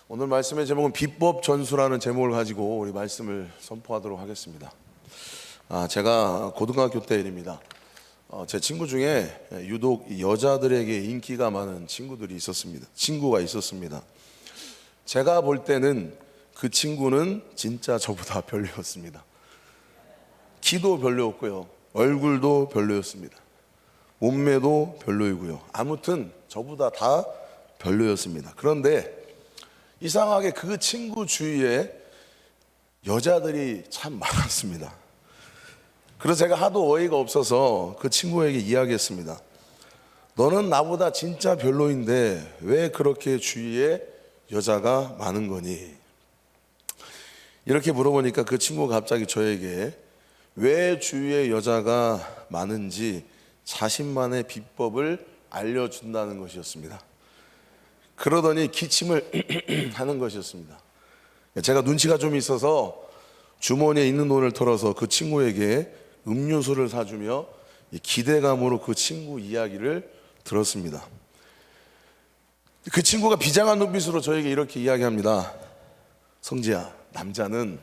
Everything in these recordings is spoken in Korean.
오늘 말씀의 제목은 비법 전수라는 제목을 가지고 우리 말씀을 선포하도록 하겠습니다. 제가 고등학교 때 일입니다. 제 친구 중에 유독 여자들에게 인기가 많은 친구가 있었습니다. 제가 볼 때는 그 친구는 진짜 저보다 별로였습니다. 키도 별로였고요, 얼굴도 별로였습니다. 몸매도 별로이고요. 아무튼 저보다 다 별로였습니다. 그런데 이상하게 그 친구 주위에 여자들이 참 많았습니다. 그래서 제가 하도 어이가 없어서 그 친구에게 이야기했습니다. 너는 나보다 진짜 별로인데 왜 그렇게 주위에 여자가 많은 거니? 이렇게 물어보니까 그 친구가 갑자기 저에게 왜 주위에 여자가 많은지 자신만의 비법을 알려준다는 것이었습니다. 그러더니 기침을 하는 것이었습니다. 제가 눈치가 좀 있어서 주머니에 있는 돈을 털어서 그 친구에게 음료수를 사주며 기대감으로 그 친구 이야기를 들었습니다. 그 친구가 비장한 눈빛으로 저에게 이렇게 이야기합니다. 성지야, 남자는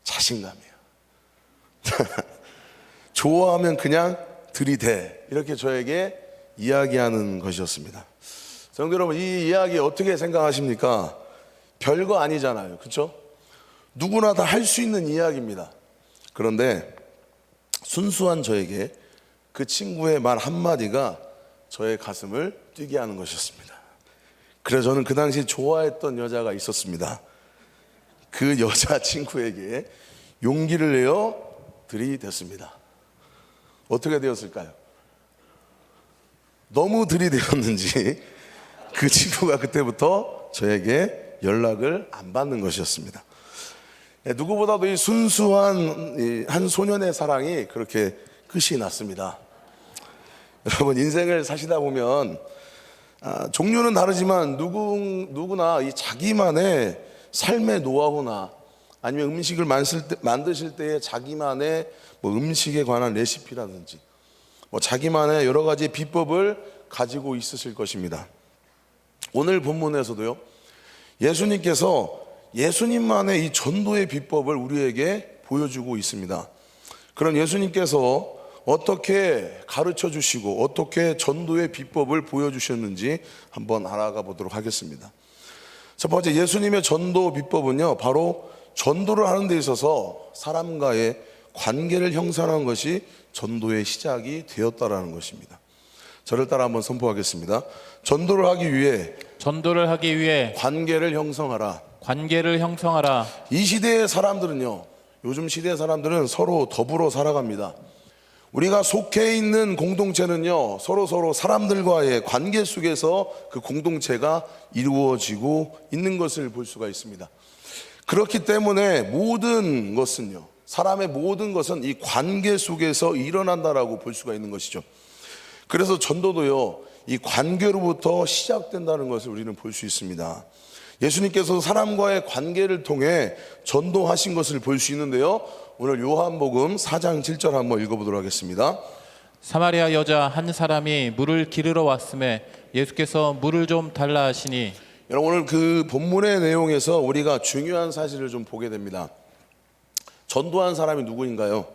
자신감이야. 좋아하면 그냥 들이대. 이렇게 저에게 이야기하는 것이었습니다. 성도 여러분, 이 이야기 어떻게 생각하십니까? 별거 아니잖아요, 그렇죠? 누구나 다 할 수 있는 이야기입니다. 그런데 순수한 저에게 그 친구의 말 한마디가 저의 가슴을 뛰게 하는 것이었습니다. 그래서 저는 그 당시 좋아했던 여자가 있었습니다. 그 여자친구에게 용기를 내어 들이댔습니다. 어떻게 되었을까요? 너무 들이대었는지 그 친구가 그때부터 저에게 연락을 안 받는 것이었습니다. 누구보다도 이 순수한 한 소년의 사랑이 그렇게 끝이 났습니다. 여러분, 인생을 사시다 보면 종류는 다르지만 누구나 이 자기만의 삶의 노하우나 아니면 음식을 만드실 때의 자기만의 음식에 관한 레시피라든지 자기만의 여러 가지 비법을 가지고 있으실 것입니다. 오늘 본문에서도요, 예수님께서 예수님만의 이 전도의 비법을 우리에게 보여주고 있습니다. 그럼 예수님께서 어떻게 가르쳐 주시고 어떻게 전도의 비법을 보여주셨는지 한번 알아가 보도록 하겠습니다. 첫 번째, 예수님의 전도 비법은요, 바로 전도를 하는 데 있어서 사람과의 관계를 형성하는 것이 전도의 시작이 되었다라는 것입니다. 저를 따라 한번 선포하겠습니다. 전도를 하기 위해 관계를 형성하라. 이 시대의 사람들은요, 요즘 시대의 사람들은 서로 더불어 살아갑니다. 우리가 속해 있는 공동체는요, 서로 사람들과의 관계 속에서 그 공동체가 이루어지고 있는 것을 볼 수가 있습니다. 그렇기 때문에 사람의 모든 것은 이 관계 속에서 일어난다라고 볼 수가 있는 것이죠. 그래서 전도도요, 이 관계로부터 시작된다는 것을 우리는 볼 수 있습니다. 예수님께서 사람과의 관계를 통해 전도하신 것을 볼 수 있는데요, 오늘 요한복음 4장 7절 한번 읽어보도록 하겠습니다. 사마리아 여자 한 사람이 물을 기르러 왔음에 예수께서 물을 좀 달라 하시니. 여러분, 오늘 그 본문의 내용에서 우리가 중요한 사실을 좀 보게 됩니다. 전도한 사람이 누구인가요?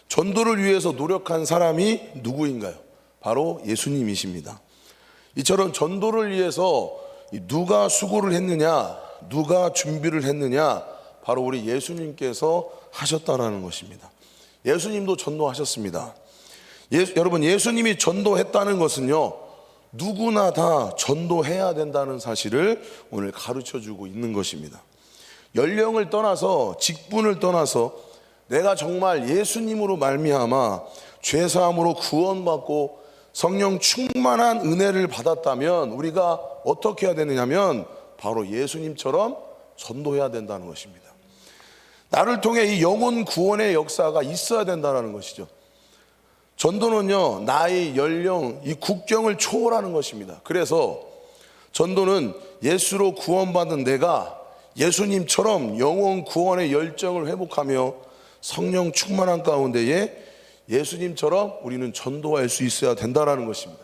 전도를 위해서 노력한 사람이 누구인가요? 바로 예수님이십니다. 이처럼 전도를 위해서 누가 수고를 했느냐, 누가 준비를 했느냐, 바로 우리 예수님께서 하셨다라는 것입니다. 예수님도 전도하셨습니다. 여러분, 예수님이 전도했다는 것은요, 누구나 다 전도해야 된다는 사실을 오늘 가르쳐주고 있는 것입니다. 연령을 떠나서, 직분을 떠나서 내가 정말 예수님으로 말미암아 죄사함으로 구원받고 성령 충만한 은혜를 받았다면 우리가 어떻게 해야 되느냐면 바로 예수님처럼 전도해야 된다는 것입니다. 나를 통해 이 영혼 구원의 역사가 있어야 된다는 것이죠. 전도는요, 나이, 연령, 이 국경을 초월하는 것입니다. 그래서 전도는 예수로 구원받은 내가 예수님처럼 영혼 구원의 열정을 회복하며 성령 충만한 가운데에 예수님처럼 우리는 전도할 수 있어야 된다는 것입니다.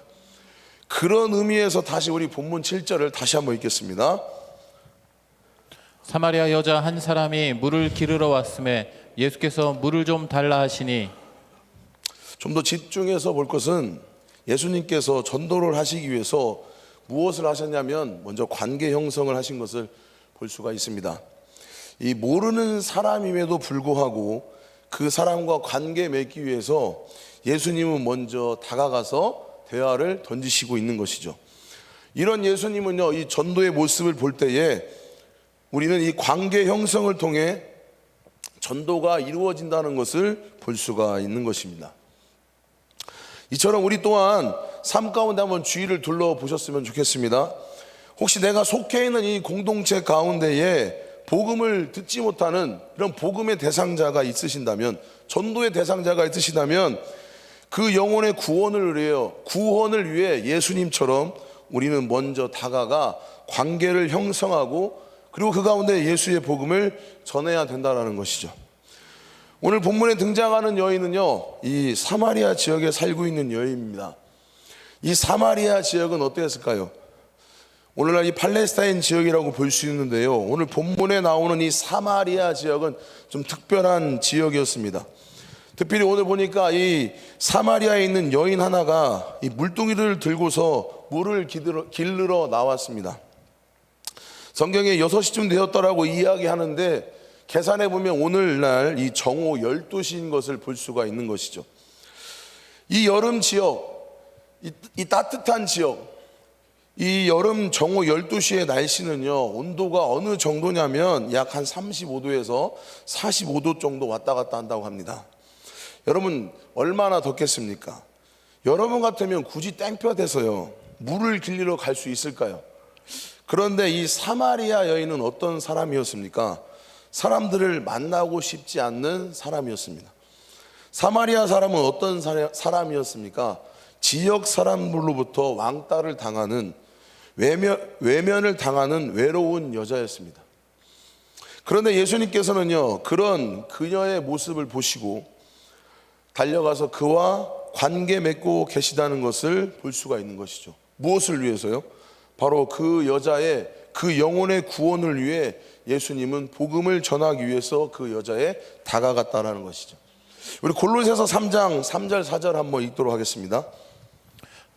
그런 의미에서 다시 우리 본문 7절을 다시 한번 읽겠습니다. 사마리아 여자 한 사람이 물을 기르러 왔음에 예수께서 물을 좀 달라 하시니 좀 더 집중해서 볼 것은 예수님께서 전도를 하시기 위해서 무엇을 하셨냐면 먼저 관계 형성을 하신 것을 볼 수가 있습니다. 이 모르는 사람임에도 불구하고 그 사람과 관계 맺기 위해서 예수님은 먼저 다가가서 대화를 던지시고 있는 것이죠. 이런 예수님은요, 이 전도의 모습을 볼 때에 우리는 이 관계 형성을 통해 전도가 이루어진다는 것을 볼 수가 있는 것입니다. 이처럼 우리 또한 삶 가운데 한번 주위를 둘러보셨으면 좋겠습니다. 혹시 내가 속해 있는 이 공동체 가운데에 복음을 듣지 못하는 이런 복음의 대상자가 있으신다면, 전도의 대상자가 있으시다면 그 영혼의 구원을 위해 예수님처럼 우리는 먼저 다가가 관계를 형성하고 그리고 그 가운데 예수의 복음을 전해야 된다는 것이죠. 오늘 본문에 등장하는 여인은요, 이 사마리아 지역에 살고 있는 여인입니다. 이 사마리아 지역은 어땠을까요? 오늘날 이 팔레스타인 지역이라고 볼 수 있는데요, 오늘 본문에 나오는 이 사마리아 지역은 좀 특별한 지역이었습니다. 특별히 오늘 보니까 이 사마리아에 있는 여인 하나가 이 물동이를 들고서 물을 기르러 나왔습니다. 성경에 6시쯤 되었다라고 이야기하는데 계산해 보면 오늘날 이 정오 12시인 것을 볼 수가 있는 것이죠. 이 여름 지역, 이 따뜻한 지역, 이 여름 정오 12시의 날씨는요, 온도가 어느 정도냐면 약 한 35도에서 45도 정도 왔다 갔다 한다고 합니다. 여러분 얼마나 덥겠습니까? 여러분 같으면 굳이 땡볕에서요 물을 길리러 갈 수 있을까요? 그런데 이 사마리아 여인은 어떤 사람이었습니까? 사람들을 만나고 싶지 않는 사람이었습니다. 사마리아 사람은 어떤 사람이었습니까? 지역 사람들로부터 왕따를 당하는 외면을 당하는 외로운 여자였습니다. 그런데 예수님께서는요, 그런 그녀의 모습을 보시고 달려가서 그와 관계 맺고 계시다는 것을 볼 수가 있는 것이죠. 무엇을 위해서요? 바로 그 여자의 그 영혼의 구원을 위해 예수님은 복음을 전하기 위해서 그 여자에 다가갔다는 것이죠. 우리 골로새서 3장 3절 4절 한번 읽도록 하겠습니다.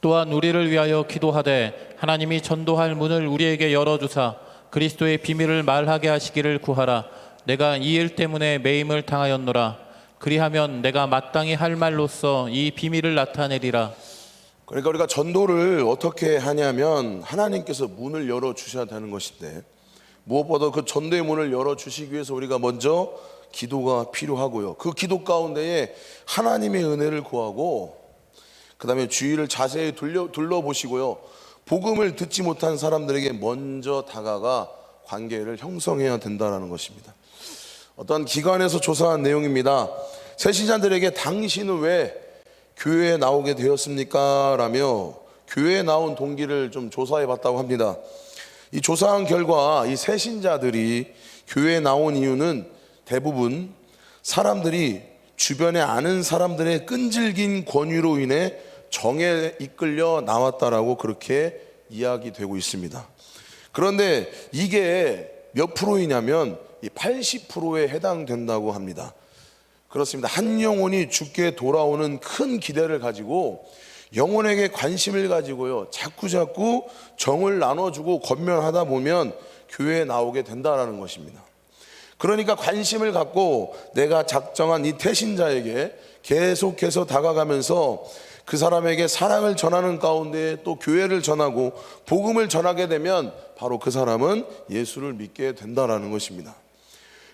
또한 우리를 위하여 기도하되 하나님이 전도할 문을 우리에게 열어주사 그리스도의 비밀을 말하게 하시기를 구하라. 내가 이 일 때문에 매임을 당하였노라. 그리하면 내가 마땅히 할 말로써 이 비밀을 나타내리라. 그러니까 우리가 전도를 어떻게 하냐면 하나님께서 문을 열어주셔야 되는 것인데, 무엇보다 그 전도의 문을 열어주시기 위해서 우리가 먼저 기도가 필요하고요, 그 기도 가운데에 하나님의 은혜를 구하고 그 다음에 주위를 자세히 둘러보시고요, 복음을 듣지 못한 사람들에게 먼저 다가가 관계를 형성해야 된다는 것입니다. 어떤 기관에서 조사한 내용입니다. 새신자들에게 당신은 왜 교회에 나오게 되었습니까? 라며 교회에 나온 동기를 좀 조사해 봤다고 합니다. 이 조사한 결과 이 새신자들이 교회에 나온 이유는 대부분 사람들이 주변에 아는 사람들의 끈질긴 권유로 인해 정에 이끌려 나왔다라고 그렇게 이야기되고 있습니다. 그런데 이게 몇 프로이냐면 80%에 해당된다고 합니다. 그렇습니다. 한 영혼이 죽게 돌아오는 큰 기대를 가지고 영혼에게 관심을 가지고요, 자꾸 정을 나눠주고 권면하다 보면 교회에 나오게 된다는 것입니다. 그러니까 관심을 갖고 내가 작정한 이 태신자에게 계속해서 다가가면서 그 사람에게 사랑을 전하는 가운데 또 교회를 전하고 복음을 전하게 되면 바로 그 사람은 예수를 믿게 된다는 것입니다.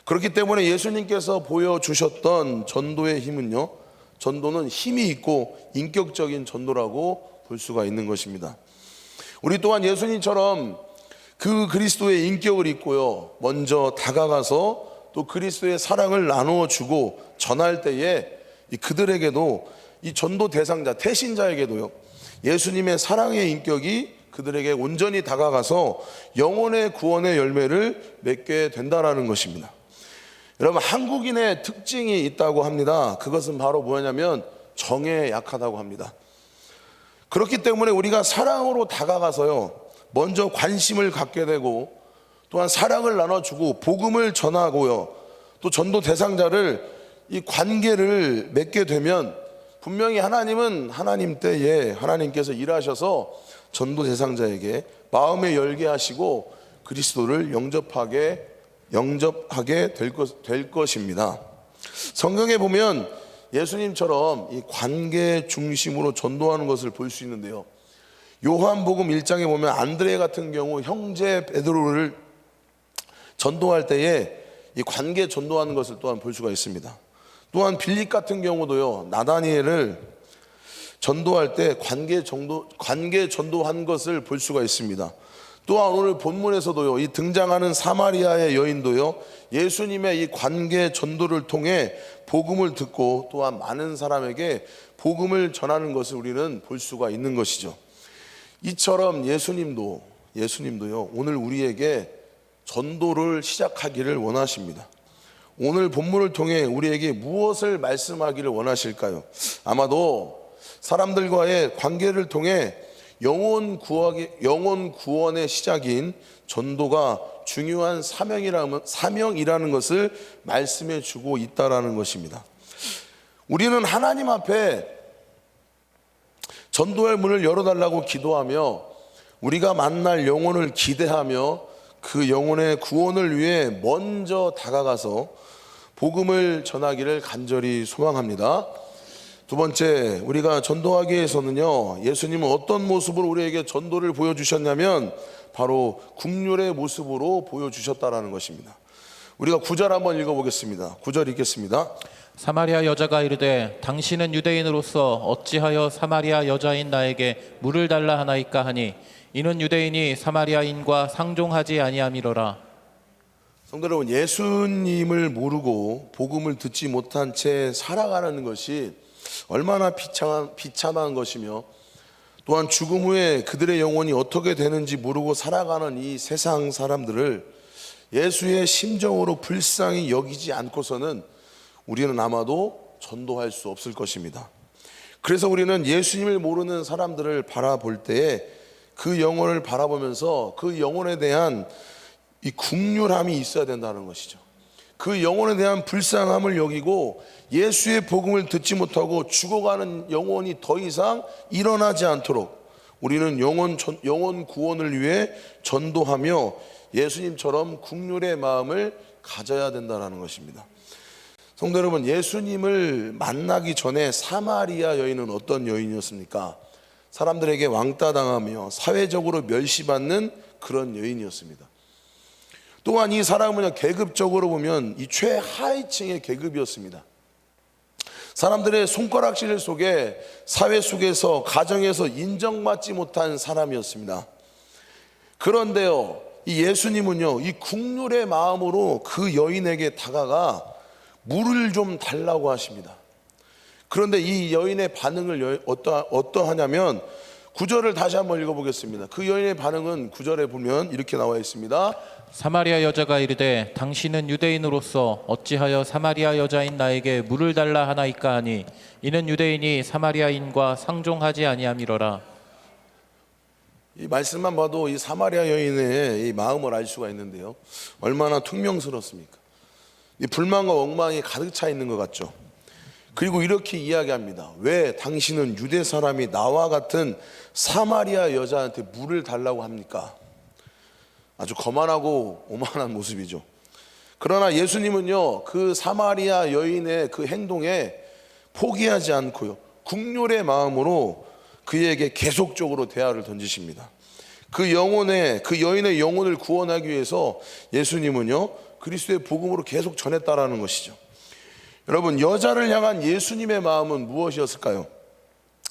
그렇기 때문에 예수님께서 보여주셨던 전도의 힘은요, 전도는 힘이 있고 인격적인 전도라고 볼 수가 있는 것입니다. 우리 또한 예수님처럼 그 그리스도의 인격을 입고요, 먼저 다가가서 또 그리스도의 사랑을 나누어 주고 전할 때에 그들에게도, 이 전도 대상자 태신자에게도요, 예수님의 사랑의 인격이 그들에게 온전히 다가가서 영혼의 구원의 열매를 맺게 된다는 것입니다. 여러분, 한국인의 특징이 있다고 합니다. 그것은 바로 뭐냐면 정에 약하다고 합니다. 그렇기 때문에 우리가 사랑으로 다가가서요, 먼저 관심을 갖게 되고 또한 사랑을 나눠주고 복음을 전하고요. 또 전도 대상자를 이 관계를 맺게 되면 분명히 하나님은 하나님 때에 하나님께서 일하셔서 전도 대상자에게 마음에 열게 하시고 그리스도를 영접하게 될 것입니다. 성경에 보면 예수님처럼 이 관계 중심으로 전도하는 것을 볼 수 있는데요. 요한복음 1장에 보면 안드레 같은 경우 형제 베드로를 전도할 때에 이 관계 전도하는 것을 또한 볼 수가 있습니다. 또한 빌립 같은 경우도요, 나다니엘을 전도할 때 관계 전도한 것을 볼 수가 있습니다. 또한 오늘 본문에서도요, 이 등장하는 사마리아의 여인도요, 예수님의 이 관계 전도를 통해 복음을 듣고 또한 많은 사람에게 복음을 전하는 것을 우리는 볼 수가 있는 것이죠. 이처럼 예수님도요, 오늘 우리에게 전도를 시작하기를 원하십니다. 오늘 본문을 통해 우리에게 무엇을 말씀하기를 원하실까요? 아마도 사람들과의 관계를 통해 영혼 구원의 시작인 전도가 중요한 사명이라는 것을 말씀해 주고 있다라는 것입니다. 우리는 하나님 앞에 전도할 문을 열어달라고 기도하며 우리가 만날 영혼을 기대하며 그 영혼의 구원을 위해 먼저 다가가서 복음을 전하기를 간절히 소망합니다. 두 번째, 우리가 전도하기 위해서는요, 예수님은 어떤 모습으로 우리에게 전도를 보여주셨냐면 바로 국률의 모습으로 보여주셨다라는 것입니다. 우리가 9절 한번 읽어보겠습니다. 9절 읽겠습니다. 사마리아 여자가 이르되 당신은 유대인으로서 어찌하여 사마리아 여자인 나에게 물을 달라 하나이까 하니 이는 유대인이 사마리아인과 상종하지 아니함이로라. 성도 여러분, 예수님을 모르고 복음을 듣지 못한 채 살아가는 것이 얼마나 비참한 것이며 또한 죽음 후에 그들의 영혼이 어떻게 되는지 모르고 살아가는 이 세상 사람들을 예수의 심정으로 불쌍히 여기지 않고서는 우리는 아마도 전도할 수 없을 것입니다. 그래서 우리는 예수님을 모르는 사람들을 바라볼 때에 그 영혼을 바라보면서 그 영혼에 대한 이 국률함이 있어야 된다는 것이죠. 그 영혼에 대한 불쌍함을 여기고 예수의 복음을 듣지 못하고 죽어가는 영혼이 더 이상 일어나지 않도록 우리는 영혼 구원을 위해 전도하며 예수님처럼 국률의 마음을 가져야 된다는 것입니다. 성도 여러분, 예수님을 만나기 전에 사마리아 여인은 어떤 여인이었습니까? 사람들에게 왕따당하며 사회적으로 멸시받는 그런 여인이었습니다. 또한 이 사람은 계급적으로 보면 이 최하위층의 계급이었습니다. 사람들의 손가락질 속에 사회 속에서 가정에서 인정받지 못한 사람이었습니다. 그런데요, 이 예수님은요, 이 국률의 마음으로 그 여인에게 다가가 물을 좀 달라고 하십니다. 그런데 이 여인의 반응을 어떠하냐면 9절을 다시 한번 읽어보겠습니다. 그 여인의 반응은 9절에 보면 이렇게 나와 있습니다. 사마리아 여자가 이르되 당신은 유대인으로서 어찌하여 사마리아 여자인 나에게 물을 달라 하나이까 하니 이는 유대인이 사마리아인과 상종하지 아니함이로라. 이 말씀만 봐도 이 사마리아 여인의 이 마음을 알 수가 있는데요, 얼마나 퉁명스럽습니까? 이 불만과 엉망이 가득 차 있는 것 같죠. 그리고 이렇게 이야기합니다. 왜 당신은 유대 사람이 나와 같은 사마리아 여자한테 물을 달라고 합니까? 아주 거만하고 오만한 모습이죠. 그러나 예수님은요, 그 사마리아 여인의 그 행동에 포기하지 않고요, 국률의 마음으로 그에게 계속적으로 대화를 던지십니다. 그 여인의 영혼을 구원하기 위해서 예수님은요, 그리스도의 복음으로 계속 전했다라는 것이죠. 여러분, 여자를 향한 예수님의 마음은 무엇이었을까요?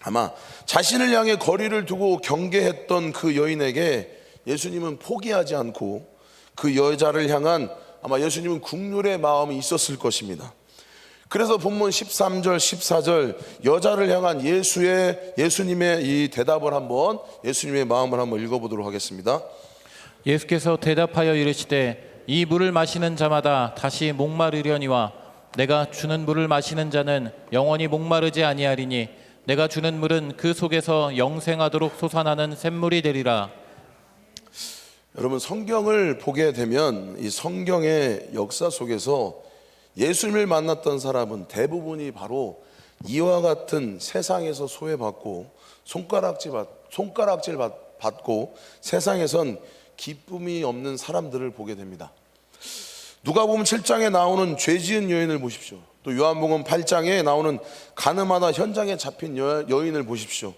아마 자신을 향해 거리를 두고 경계했던 그 여인에게 예수님은 포기하지 않고 그 여자를 향한 아마 예수님은 국률의 마음이 있었을 것입니다. 그래서 본문 13절, 14절 여자를 향한 예수님의 이 대답을 한번, 예수님의 마음을 한번 읽어보도록 하겠습니다. 예수께서 대답하여 이르시되 이 물을 마시는 자마다 다시 목마르려니와 내가 주는 물을 마시는 자는 영원히 목마르지 아니하리니 내가 주는 물은 그 속에서 영생하도록 솟아나는 샘물이 되리라. 여러분, 성경을 보게 되면 이 성경의 역사 속에서 예수님을 만났던 사람은 대부분이 바로 이와 같은 세상에서 소외받고 손가락질 받고 세상에선 기쁨이 없는 사람들을 보게 됩니다. 누가복음 7장에 나오는 죄 지은 여인을 보십시오. 또 요한복음 8장에 나오는 가늠하다 현장에 잡힌 여인을 보십시오.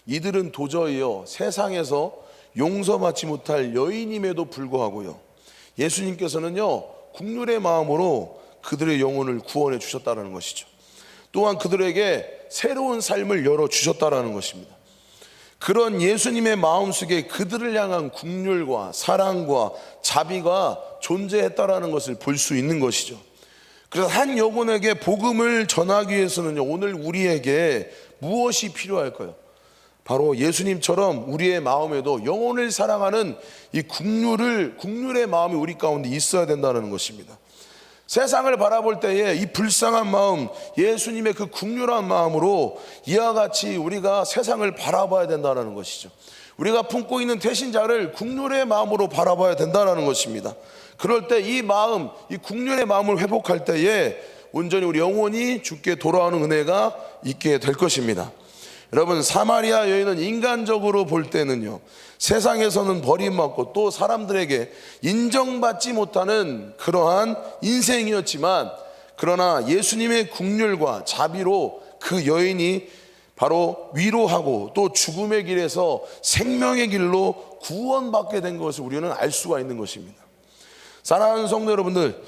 이들은 도저히요 세상에서 용서받지 못할 여인임에도 불구하고요 예수님께서는요 국률의 마음으로 그들의 영혼을 구원해 주셨다는 것이죠. 또한 그들에게 새로운 삶을 열어주셨다는 것입니다. 그런 예수님의 마음속에 그들을 향한 국률과 사랑과 자비가 존재했다라는 것을 볼 수 있는 것이죠. 그래서 한 영혼에게 복음을 전하기 위해서는요 오늘 우리에게 무엇이 필요할까요? 바로 예수님처럼 우리의 마음에도 영혼을 사랑하는 이 국률의 마음이 우리 가운데 있어야 된다는 것입니다. 세상을 바라볼 때에 이 불쌍한 마음, 예수님의 그 국률한 마음으로 이와 같이 우리가 세상을 바라봐야 된다는 것이죠. 우리가 품고 있는 태신자를 국률의 마음으로 바라봐야 된다는 것입니다. 그럴 때 이 마음, 이 국률의 마음을 회복할 때에 온전히 우리 영혼이 주께 돌아오는 은혜가 있게 될 것입니다. 여러분, 사마리아 여인은 인간적으로 볼 때는요 세상에서는 버림받고 또 사람들에게 인정받지 못하는 그러한 인생이었지만, 그러나 예수님의 국률과 자비로 그 여인이 바로 위로하고 또 죽음의 길에서 생명의 길로 구원받게 된 것을 우리는 알 수가 있는 것입니다. 사랑하는 성도 여러분들,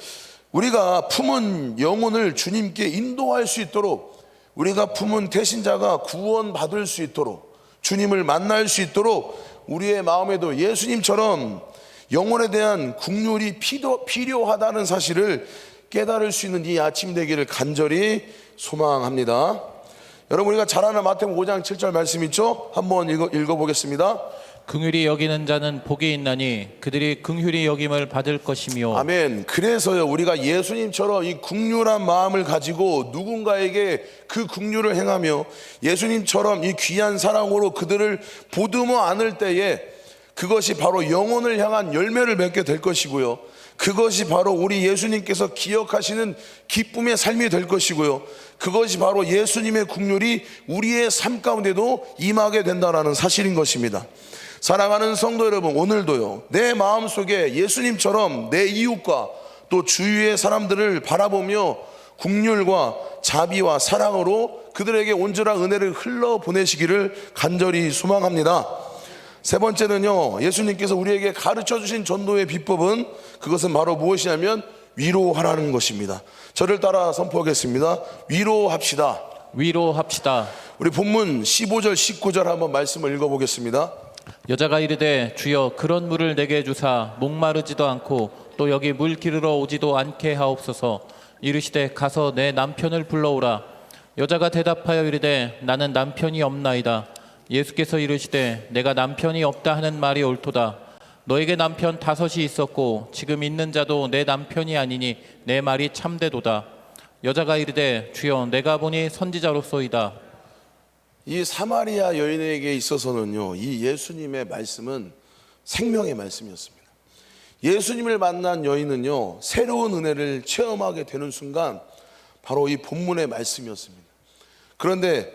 우리가 품은 영혼을 주님께 인도할 수 있도록, 우리가 품은 태신자가 구원받을 수 있도록, 주님을 만날 수 있도록 우리의 마음에도 예수님처럼 영혼에 대한 국률이 필요하다는 사실을 깨달을 수 있는 이 아침 되기를 간절히 소망합니다. 여러분, 우리가 잘 아는 마태복음 5장 7절 말씀 있죠? 한번 읽어보겠습니다. 긍휼히 여기는 자는 복이 있나니 그들이 긍휼히 여김을 받을 것이며. 아멘. 그래서요 우리가 예수님처럼 이 긍휼한 마음을 가지고 누군가에게 그 긍휼을 행하며 예수님처럼 이 귀한 사랑으로 그들을 보듬어 안을 때에 그것이 바로 영혼을 향한 열매를 맺게 될 것이고요, 그것이 바로 우리 예수님께서 기억하시는 기쁨의 삶이 될 것이고요, 그것이 바로 예수님의 긍휼이 우리의 삶 가운데도 임하게 된다는 사실인 것입니다. 사랑하는 성도 여러분, 오늘도요 내 마음속에 예수님처럼 내 이웃과 또 주위의 사람들을 바라보며 국률과 자비와 사랑으로 그들에게 온전한 은혜를 흘러보내시기를 간절히 소망합니다. 세 번째는요, 예수님께서 우리에게 가르쳐 주신 전도의 비법은, 그것은 바로 무엇이냐면 위로하라는 것입니다. 저를 따라 선포하겠습니다. 위로합시다. 위로합시다. 우리 본문 15절 19절 한번 말씀을 읽어보겠습니다. 여자가 이르되 주여 그런 물을 내게 주사 목마르지도 않고 또 여기 물 기르러 오지도 않게 하옵소서. 이르시되 가서 내 남편을 불러오라. 여자가 대답하여 이르되 나는 남편이 없나이다. 예수께서 이르시되 내가 남편이 없다 하는 말이 옳도다. 너에게 남편 5이 있었고 지금 있는 자도 내 남편이 아니니 내 말이 참되도다. 여자가 이르되 주여 내가 보니 선지자로소이다. 이 사마리아 여인에게 있어서는요 이 예수님의 말씀은 생명의 말씀이었습니다. 예수님을 만난 여인은요 새로운 은혜를 체험하게 되는 순간 바로 이 본문의 말씀이었습니다. 그런데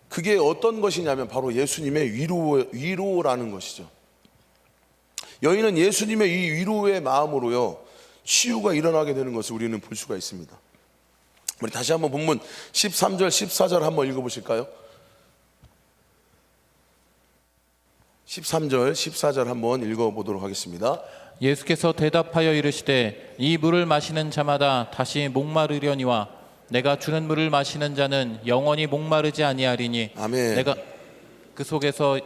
그게 어떤 것이냐면 바로 예수님의 위로라는 것이죠. 여인은 예수님의 이 위로의 마음으로요 치유가 일어나게 되는 것을 우리는 볼 수가 있습니다. 우리 다시 한번 본문 13절 14절 한번 읽어보실까요? 13절 14절 한번 읽어보도록 하겠습니다. 예수께서 대답하여 이르시되 이 물을 마시는 자마다 다시 목마르려니와 내가 주는 물을 마시는 자는 영원히 목마르지 아니하리니. 아멘. 내가 그 속에서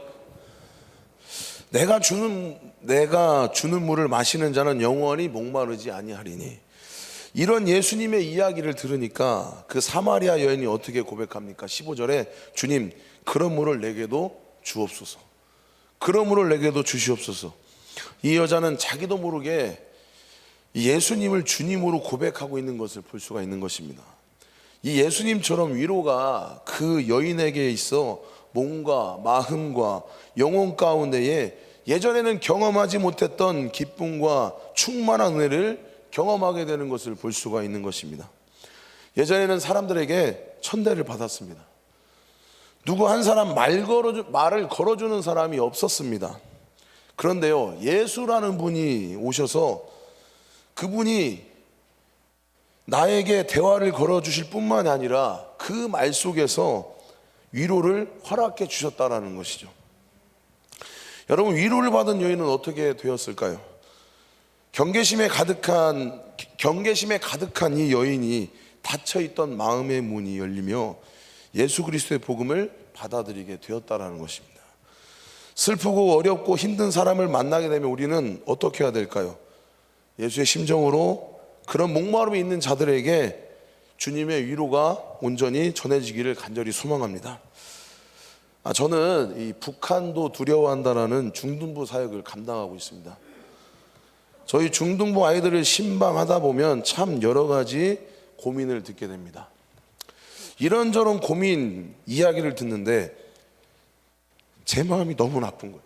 내가 주는 물을 마시는 자는 영원히 목마르지 아니하리니. 이런 예수님의 이야기를 들으니까 그 사마리아 여인이 어떻게 고백합니까? 15절에 주님 그런 물을 내게도 주옵소서. 그런 물을 내게도 주시옵소서. 이 여자는 자기도 모르게 예수님을 주님으로 고백하고 있는 것을 볼 수가 있는 것입니다. 이 예수님처럼 위로가 그 여인에게 있어 몸과 마음과 영혼 가운데에 예전에는 경험하지 못했던 기쁨과 충만한 은혜를 경험하게 되는 것을 볼 수가 있는 것입니다. 예전에는 사람들에게 천대를 받았습니다. 누구 한 사람 말을 걸어주는 사람이 없었습니다. 그런데요, 예수라는 분이 오셔서 그분이 나에게 대화를 걸어주실 뿐만 아니라 그 말 속에서 위로를 허락해 주셨다라는 것이죠. 여러분, 위로를 받은 여인은 어떻게 되었을까요? 경계심에 가득한 이 여인이 닫혀있던 마음의 문이 열리며 예수 그리스도의 복음을 받아들이게 되었다라는 것입니다. 슬프고 어렵고 힘든 사람을 만나게 되면 우리는 어떻게 해야 될까요? 예수의 심정으로 그런 목마름이 있는 자들에게 주님의 위로가 온전히 전해지기를 간절히 소망합니다. 저는 이 북한도 두려워한다라는 중등부 사역을 감당하고 있습니다. 저희 중등부 아이들을 신방하다 보면 참 여러 가지 고민을 듣게 됩니다. 이런저런 고민 이야기를 듣는데 제 마음이 너무 나쁜 거예요.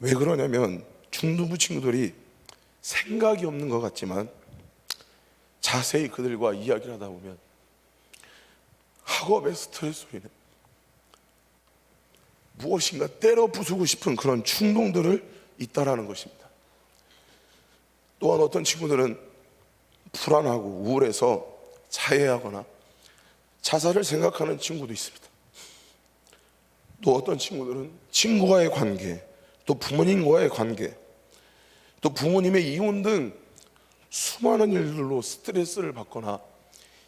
왜 그러냐면 중등부 친구들이 생각이 없는 것 같지만 자세히 그들과 이야기를 하다 보면 학업의 스트레스로 인해 무엇인가 때려 부수고 싶은 그런 충동들을 있다라는 것입니다. 또한 어떤 친구들은 불안하고 우울해서 자해하거나 자살을 생각하는 친구도 있습니다. 또 어떤 친구들은 친구와의 관계, 또 부모님과의 관계, 또 부모님의 이혼 등 수많은 일들로 스트레스를 받거나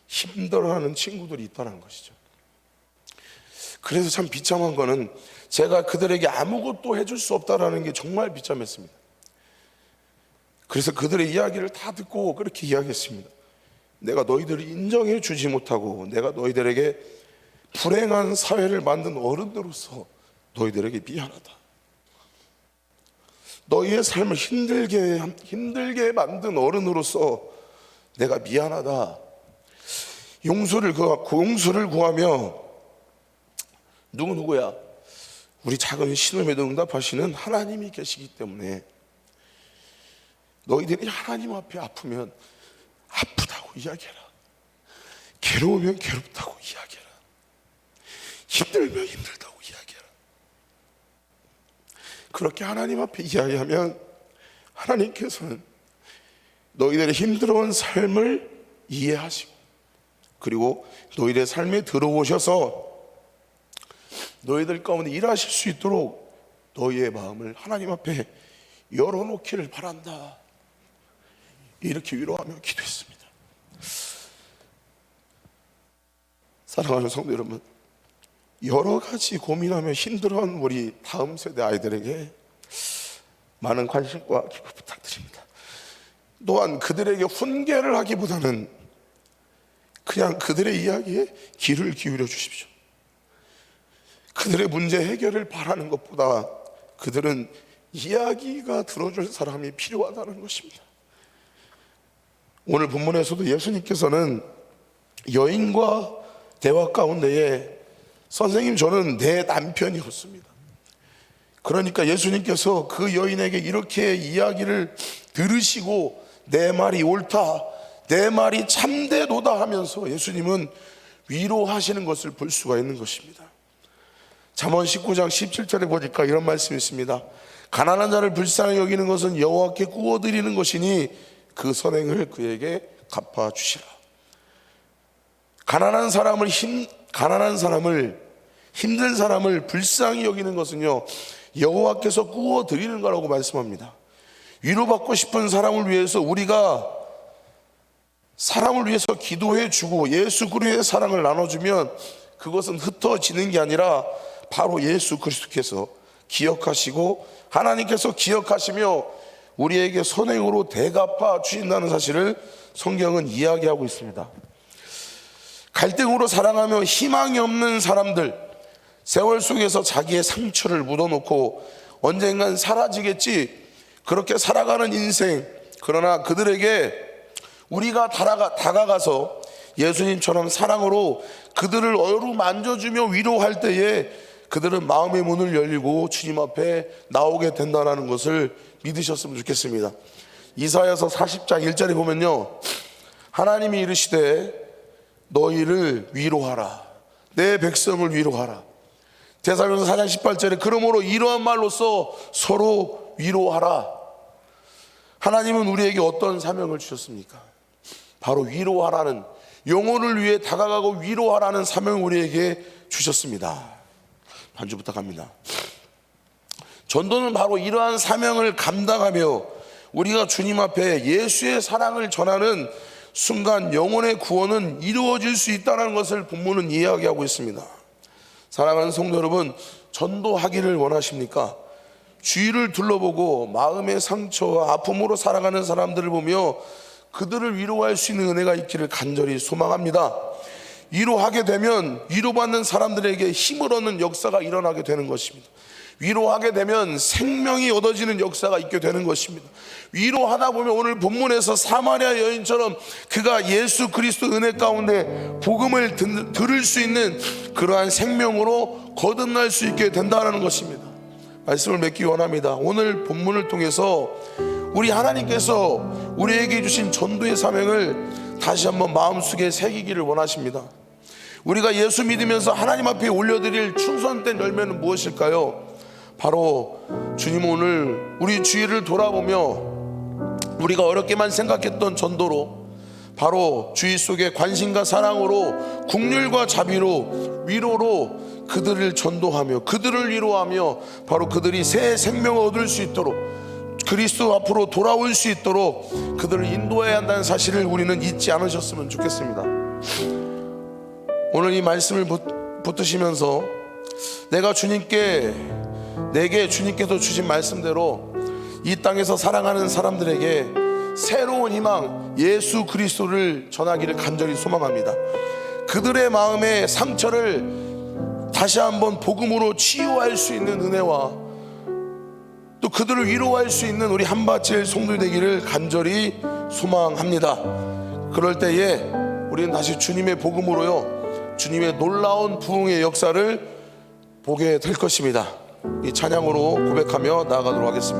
힘들어하는 친구들이 있다는 것이죠. 그래서 참 비참한 거는 제가 그들에게 아무것도 해줄 수 없다는 게 정말 비참했습니다. 그래서 그들의 이야기를 다 듣고 그렇게 이야기했습니다. 내가 너희들을 인정해 주지 못하고 내가 너희들에게 불행한 사회를 만든 어른으로서 너희들에게 미안하다. 너희의 삶을 힘들게 만든 어른으로서 내가 미안하다. 용서를 구하며 누구야? 우리 작은 신음에도 응답하시는 하나님이 계시기 때문에 너희들이 하나님 앞에 아프면 아프다고 이야기해라. 괴로우면 괴롭다고 이야기해라. 힘들면 힘들다고 이야기해라. 그렇게 하나님 앞에 이야기하면 하나님께서는 너희들의 힘들어온 삶을 이해하시고 그리고 너희들의 삶에 들어오셔서 너희들 가운데 일하실 수 있도록 너희의 마음을 하나님 앞에 열어놓기를 바란다. 이렇게 위로하며 기도했습니다. 사랑하는 성도 여러분, 여러 가지 고민하며 힘들어하는 우리 다음 세대 아이들에게 많은 관심과 기부 부탁드립니다. 또한 그들에게 훈계를 하기보다는 그냥 그들의 이야기에 귀를 기울여 주십시오. 그들의 문제 해결을 바라는 것보다 그들은 이야기가 들어줄 사람이 필요하다는 것입니다. 오늘 본문에서도 예수님께서는 여인과 대화 가운데에 선생님 저는 내 남편이었습니다. 그러니까 예수님께서 그 여인에게 이렇게 이야기를 들으시고 내 말이 옳다, 내 말이 참되도다 하면서 예수님은 위로하시는 것을 볼 수가 있는 것입니다. 잠언 19장 17절에 보니까 이런 말씀이 있습니다. 가난한 자를 불쌍히 여기는 것은 여호와께 구워드리는 것이니 그 선행을 그에게 갚아주시라. 가난한 사람을 힘든 사람을 불쌍히 여기는 것은요 여호와께서 구워드리는 거라고 말씀합니다. 위로받고 싶은 사람을 위해서 우리가 사람을 위해서 기도해주고 예수 그리스도의 사랑을 나눠주면 그것은 흩어지는 게 아니라 바로 예수 그리스도께서 기억하시고 하나님께서 기억하시며 우리에게 선행으로 대갚아 주신다는 사실을 성경은 이야기하고 있습니다. 갈등으로 살아가며 희망이 없는 사람들, 세월 속에서 자기의 상처를 묻어놓고 언젠간 사라지겠지 그렇게 살아가는 인생, 그러나 그들에게 우리가 다가가서 예수님처럼 사랑으로 그들을 어루만져주며 위로할 때에 그들은 마음의 문을 열리고 주님 앞에 나오게 된다는 것을 믿으셨으면 좋겠습니다. 이사야서 40장 1절에 보면요, 하나님이 이르시되 너희를 위로하라, 내 백성을 위로하라. 데살로니가서 4장 18절에 그러므로 이러한 말로써 서로 위로하라. 하나님은 우리에게 어떤 사명을 주셨습니까? 바로 위로하라는, 영혼을 위해 다가가고 위로하라는 사명을 우리에게 주셨습니다. 반주 부탁합니다. 전도는 바로 이러한 사명을 감당하며 우리가 주님 앞에 예수의 사랑을 전하는 순간 영혼의 구원은 이루어질 수 있다는 것을 본문은 이야기하고 있습니다. 사랑하는 성도 여러분, 전도하기를 원하십니까? 주위를 둘러보고 마음의 상처와 아픔으로 살아가는 사람들을 보며 그들을 위로할 수 있는 은혜가 있기를 간절히 소망합니다. 위로하게 되면 위로받는 사람들에게 힘을 얻는 역사가 일어나게 되는 것입니다. 위로하게 되면 생명이 얻어지는 역사가 있게 되는 것입니다. 위로하다 보면 오늘 본문에서 사마리아 여인처럼 그가 예수 그리스도 은혜 가운데 복음을 들을 수 있는 그러한 생명으로 거듭날 수 있게 된다는 것입니다. 말씀을 맺기 원합니다. 오늘 본문을 통해서 우리 하나님께서 우리에게 주신 전도의 사명을 다시 한번 마음속에 새기기를 원하십니다. 우리가 예수 믿으면서 하나님 앞에 올려드릴 충성된 열매는 무엇일까요? 바로 주님, 오늘 우리 주위를 돌아보며 우리가 어렵게만 생각했던 전도로, 바로 주위 속에 관심과 사랑으로, 긍휼과 자비로, 위로로 그들을 전도하며 그들을 위로하며 바로 그들이 새 생명을 얻을 수 있도록, 그리스도 앞으로 돌아올 수 있도록 그들을 인도해야 한다는 사실을 우리는 잊지 않으셨으면 좋겠습니다. 오늘 이 말씀을 붙드시면서 내게 주님께서 주신 말씀대로 이 땅에서 사랑하는 사람들에게 새로운 희망, 예수 그리스도를 전하기를 간절히 소망합니다. 그들의 마음의 상처를 다시 한번 복음으로 치유할 수 있는 은혜와 또 그들을 위로할 수 있는 우리 한바칠 성도 되기를 간절히 소망합니다. 그럴 때에 우리는 다시 주님의 복음으로요, 주님의 놀라운 부흥의 역사를 보게 될 것입니다. 이 찬양으로 고백하며 나아가도록 하겠습니다.